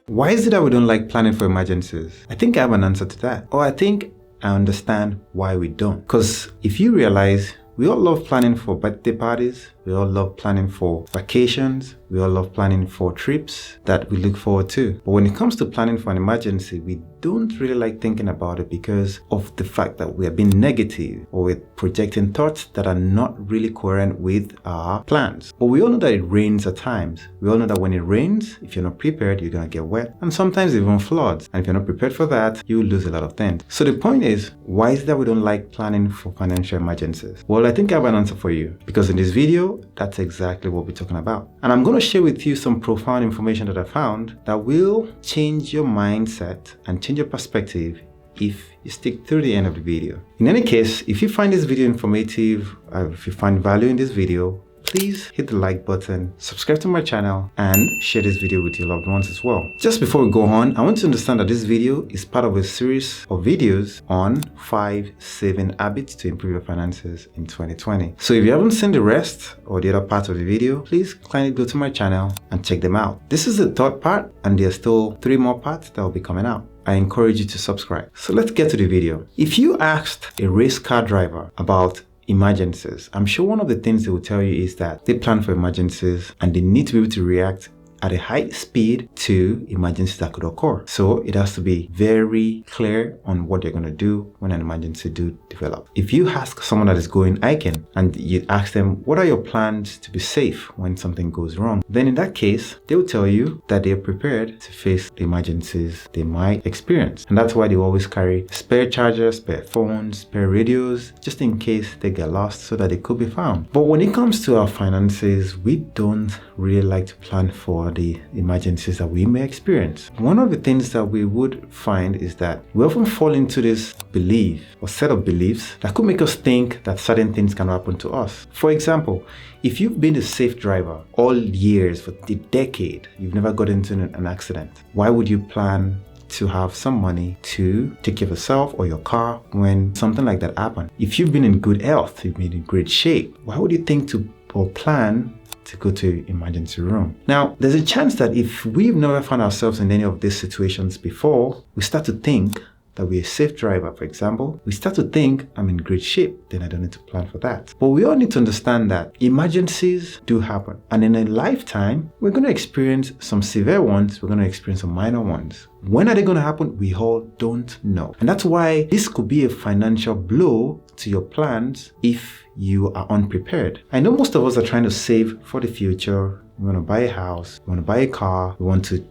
Why is it that we don't like planning for emergencies? I think I have an answer to that. Or I think I understand why we don't. Because if you realize, we all love planning for birthday parties. We all love planning for vacations. We all love planning for trips that we look forward to. But when it comes to planning for an emergency, we don't really like thinking about it because of the fact that we are being negative or we're projecting thoughts that are not really coherent with our plans. But we all know that it rains at times. We all know that when it rains, if you're not prepared, you're going to get wet. And sometimes even floods. And if you're not prepared for that, you lose a lot of things. So the point is, why is it that we don't like planning for financial emergencies? Well, I think I have an answer for you. Because in this video, that's exactly what we're talking about. And I'm going to share with you some profound information that I found that will change your mindset and change your perspective if you stick through the end of the video. In any case, if you find this video informative, or if you find value in this video, please hit the like button, subscribe to my channel, and share this video with your loved ones as well. Just before we go on, I want you to understand that this video is part of a series of videos on 5 saving habits to improve your finances in 2020. So if you haven't seen the rest or the other parts of the video, please kindly go to my channel and check them out. This is the third part, and there's still 3 more parts that will be coming out. I encourage you to subscribe. So let's get to the video. If you asked a race car driver about emergencies, I'm sure one of the things they will tell you is that they plan for emergencies and they need to be able to react at a high speed to emergencies that could occur. So it has to be very clear on what they're going to do when an emergency do develop. If you ask someone that is going hiking and you ask them, what are your plans to be safe when something goes wrong? Then in that case, they will tell you that they are prepared to face the emergencies they might experience. And that's why they always carry spare chargers, spare phones, spare radios, just in case they get lost so that they could be found. But when it comes to our finances, we don't really like to plan for the emergencies that we may experience. One of the things that we would find is that we often fall into this belief or set of beliefs that could make us think that certain things can happen to us. For example, if you've been a safe driver all years for a decade, you've never got into an accident, why would you plan to have some money to take care of yourself or your car when something like that happened? If you've been in good health, you've been in great shape, why would you think to or plan to go to emergency room? Now, there's a chance that if we've never found ourselves in any of these situations before, we start to think that we're a safe driver, for example. We start to think, I'm in great shape, then I don't need to plan for that. But we all need to understand that emergencies do happen. And in a lifetime, we're going to experience some severe ones, we're going to experience some minor ones. When are they going to happen? We all don't know. And that's why this could be a financial blow to your plans if you are unprepared. I know most of us are trying to save for the future. We want to buy a house, we want to buy a car, we want to,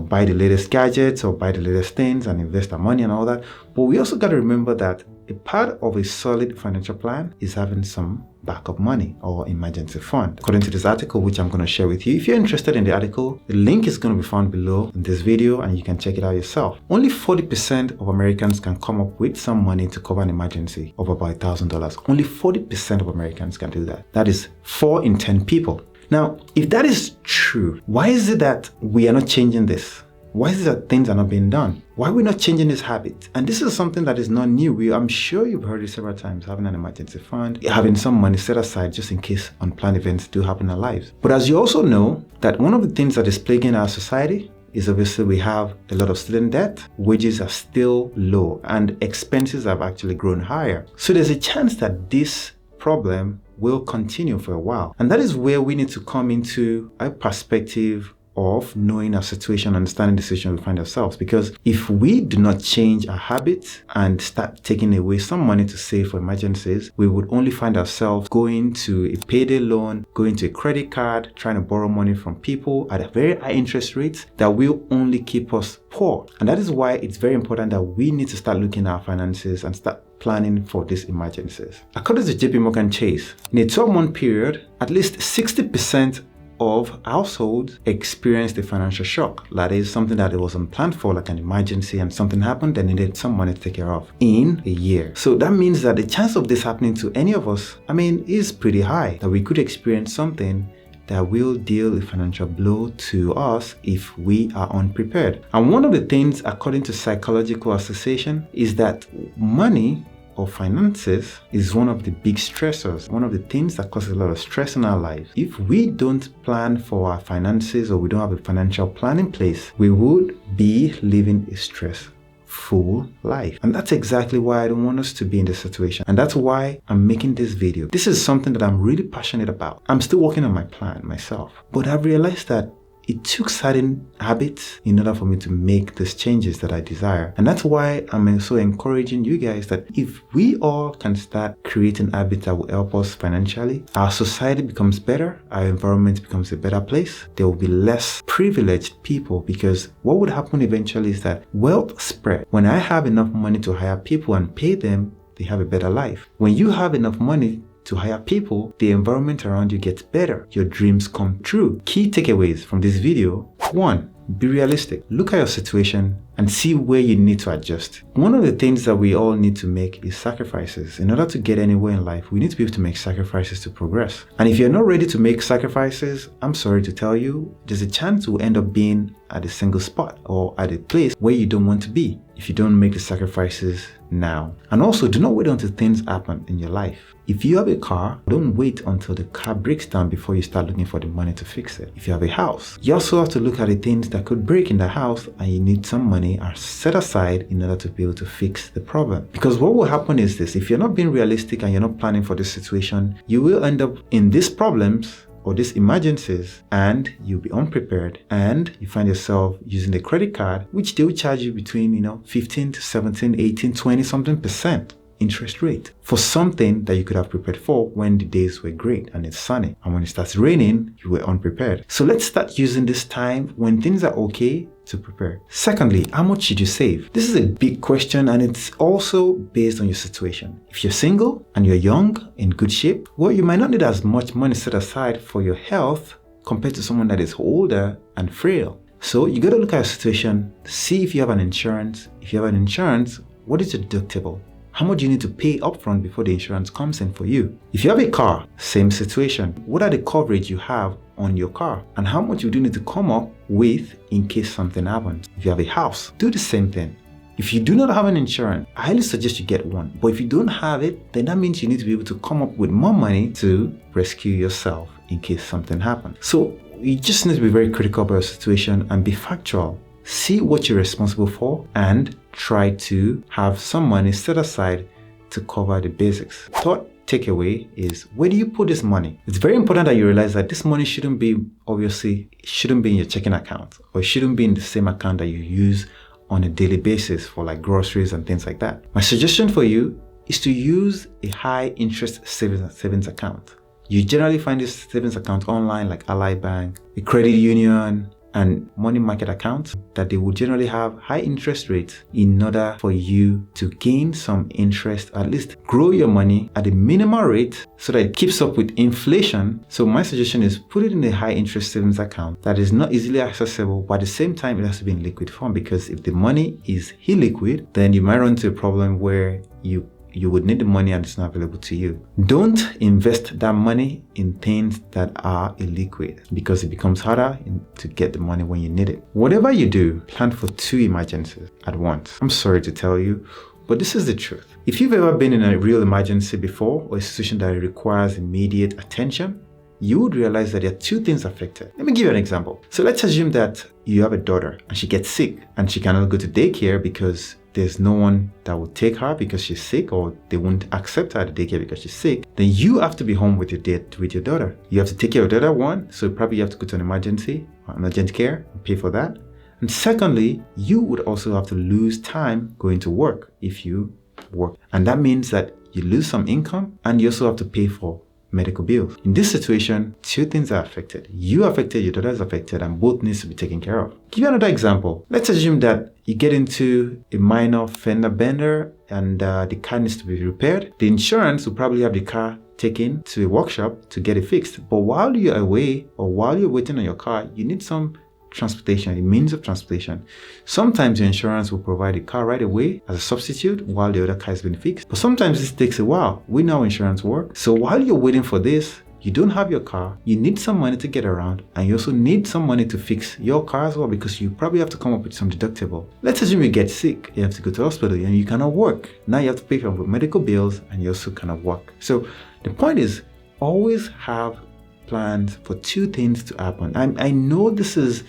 buy the latest gadgets or buy the latest things and invest our money and all that. But we also got to remember that a part of a solid financial plan is having some backup money or emergency fund. According to this article, which I'm going to share with you, if you're interested in the article, the link is going to be found below in this video and you can check it out yourself. Only 40% of Americans can come up with some money to cover an emergency of about $1,000. Only 40% of Americans can do that. That is 4 in 10 people. Now, if that is true, why is it that we are not changing this? Why is it that things are not being done? Why are we not changing this habit? And this is something that is not new. I'm sure you've heard it several times, having an emergency fund, having some money set aside just in case unplanned events do happen in our lives. But as you also know, that one of the things that is plaguing our society is obviously we have a lot of student debt, wages are still low, and expenses have actually grown higher. So there's a chance that this problem will continue for a while. And that is where we need to come into a perspective of knowing our situation, understanding the situation we find ourselves. Because if we do not change our habits and start taking away some money to save for emergencies, we would only find ourselves going to a payday loan, going to a credit card, trying to borrow money from people at a very high interest rates that will only keep us poor. And that is why it's very important that we need to start looking at our finances and start planning for these emergencies. According to JP Morgan Chase, in a 12-month period, at least 60% of households experienced a financial shock. That is something that it wasn't planned for, like an emergency, and something happened and needed some money to take care of in a year. So that means that the chance of this happening to any of us, is pretty high, that we could experience something that will deal a financial blow to us if we are unprepared. And one of the things, according to Psychological Association, is that money or finances is one of the big stressors, one of the things that causes a lot of stress in our lives. If we don't plan for our finances, or we don't have a financial plan in place, we would be living a stressful life. And that's exactly why I don't want us to be in this situation. And that's why I'm making this video. This is something that I'm really passionate about. I'm still working on my plan myself, but I've realized that it took certain habits in order for me to make these changes that I desire. And that's why I'm also encouraging you guys that if we all can start creating habits that will help us financially, our society becomes better, our environment becomes a better place, there will be less privileged people, because what would happen eventually is that wealth spread. When I have enough money to hire people and pay them, they have a better life. When you have enough money to hire people, the environment around you gets better. Your dreams come true. Key takeaways from this video. 1. Be realistic. Look at your situation and see where you need to adjust. One of the things that we all need to make is sacrifices. In order to get anywhere in life, we need to be able to make sacrifices to progress. And if you're not ready to make sacrifices, I'm sorry to tell you, there's a chance you'll end up being at a single spot or at a place where you don't want to be if you don't make the sacrifices now. And also, do not wait until things happen in your life. If you have a car, don't wait until the car breaks down before you start looking for the money to fix it. If you have a house, you also have to look at the things that could break in the house, and you need some money are set aside in order to be able to fix the problem. Because what will happen is this: if you're not being realistic and you're not planning for this situation, you will end up in these problems or these emergencies, and you'll be unprepared, and you find yourself using the credit card, which they will charge you between 15 to 17, 18, 20 something percent interest rate for something that you could have prepared for when the days were great and it's sunny, and when it starts raining, you were unprepared. So let's start using this time when things are okay to prepare. Secondly, how much should you save? This is a big question, and it's also based on your situation. If you're single and you're young, in good shape, well, you might not need as much money set aside for your health compared to someone that is older and frail. So you got to look at your situation, see if you have an insurance. If you have an insurance, what is your deductible? How much do you need to pay upfront before the insurance comes in for you? If you have a car, same situation. What are the coverage you have on your car? And how much you do need to come up with in case something happens? If you have a house, do the same thing. If you do not have an insurance, I highly suggest you get one. But if you don't have it, then that means you need to be able to come up with more money to rescue yourself in case something happens. So you just need to be very critical about your situation and be factual. See what you're responsible for and try to have some money set aside to cover the basics. Third takeaway is, where do you put this money? It's very important that you realize that this money shouldn't be in your checking account, or it shouldn't be in the same account that you use on a daily basis for like groceries and things like that. My suggestion for you is to use a high interest savings account. You generally find this savings account online, like Ally Bank, a credit union, and money market accounts, that they will generally have high interest rates in order for you to gain some interest, at least grow your money at a minimal rate so that it keeps up with inflation. So my suggestion is put it in a high interest savings account that is not easily accessible, but at the same time it has to be in liquid form, because if the money is illiquid, then you might run into a problem where you would need the money and it's not available to you. Don't invest that money in things that are illiquid, because it becomes harder to get the money when you need it. Whatever you do, plan for 2 emergencies at once. I'm sorry to tell you, but this is the truth. If you've ever been in a real emergency before, or a situation that requires immediate attention, you would realize that there are 2 things affected. Let me give you an example. So let's assume that you have a daughter and she gets sick and she cannot go to daycare because there's no one that will take her because she's sick, or they won't accept her at the daycare because she's sick. Then you have to be home with your daughter. You have to take care of your daughter, one, so probably you have to go to an emergency or an urgent care and pay for that. And secondly, you would also have to lose time going to work if you work. And that means that you lose some income, and you also have to pay for medical bills. In this situation, 2 things are affected. You are affected, your daughter is affected, and both needs to be taken care of. Give you another example. Let's assume that you get into a minor fender bender and the car needs to be repaired. The insurance will probably have the car taken to a workshop to get it fixed. But while you're away, or while you're waiting on your car, you need some transportation, a means of transportation. Sometimes your insurance will provide a car right away as a substitute while the other car has been fixed. But sometimes this takes a while. We know how insurance works. So while you're waiting for this, you don't have your car, you need some money to get around, and you also need some money to fix your car as well, because you probably have to come up with some deductible. Let's assume you get sick, you have to go to hospital and you cannot work. Now you have to pay for medical bills and you also cannot work. So the point is, always have plans for two things to happen. I know this is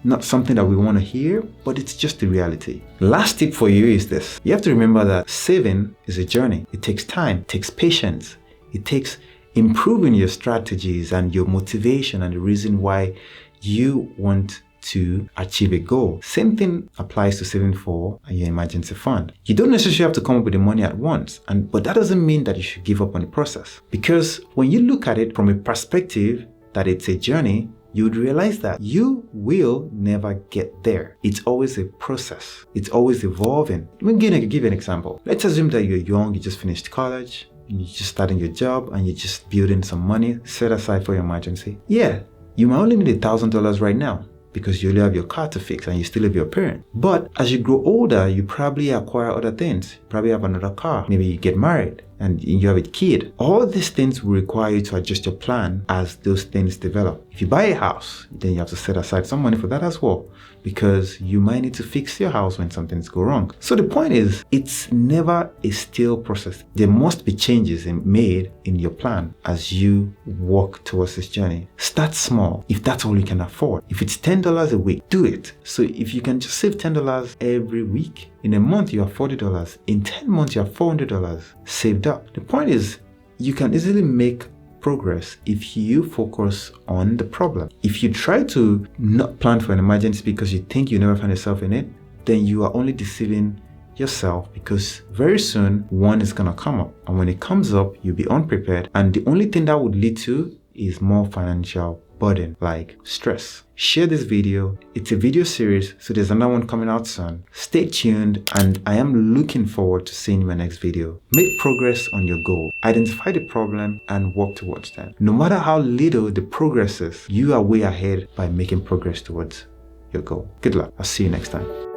not something that we want to hear, but it's just the reality. Last tip for you is this. You have to remember that saving is a journey. It takes time, it takes patience, it takes improving your strategies and your motivation and the reason why you want to achieve a goal. Same thing applies to saving for your emergency fund. You don't necessarily have to come up with the money at once, but that doesn't mean that you should give up on the process. Because when you look at it from a perspective that it's a journey, you would realize that you will never get there. It's always a process. It's always evolving. Let me give you an example. Let's assume that you're young, you just finished college, and you're just starting your job, and you're just building some money set aside for your emergency. Yeah, you might only need $1,000 right now because you only have your car to fix and you still live with your parent. But as you grow older, you probably acquire other things. You probably have another car. Maybe you get married and you have a kid. All these things will require you to adjust your plan as those things develop. If you buy a house, then you have to set aside some money for that as well, because you might need to fix your house when something's go wrong. So the point is, it's never a still process. There must be changes made in your plan as you walk towards this journey. Start small if that's all you can afford. If it's $10 a week, do it. So if you can just save $10 every week, in a month you have $40. In 10 months you have $400 saved up. The point is, you can easily make progress if you focus on the problem. If you try to not plan for an emergency because you think you never find yourself in it, then you are only deceiving yourself, because very soon one is gonna come up, and when it comes up, you'll be unprepared, and the only thing that would lead to is more financial burden, like stress. Share this video. It's a video series, so there's another one coming out soon. Stay tuned, and I am looking forward to seeing my next video. Make progress on your goal. Identify the problem and work towards them. No matter how little the progress is, you are way ahead by making progress towards your goal. Good luck. I'll see you next time.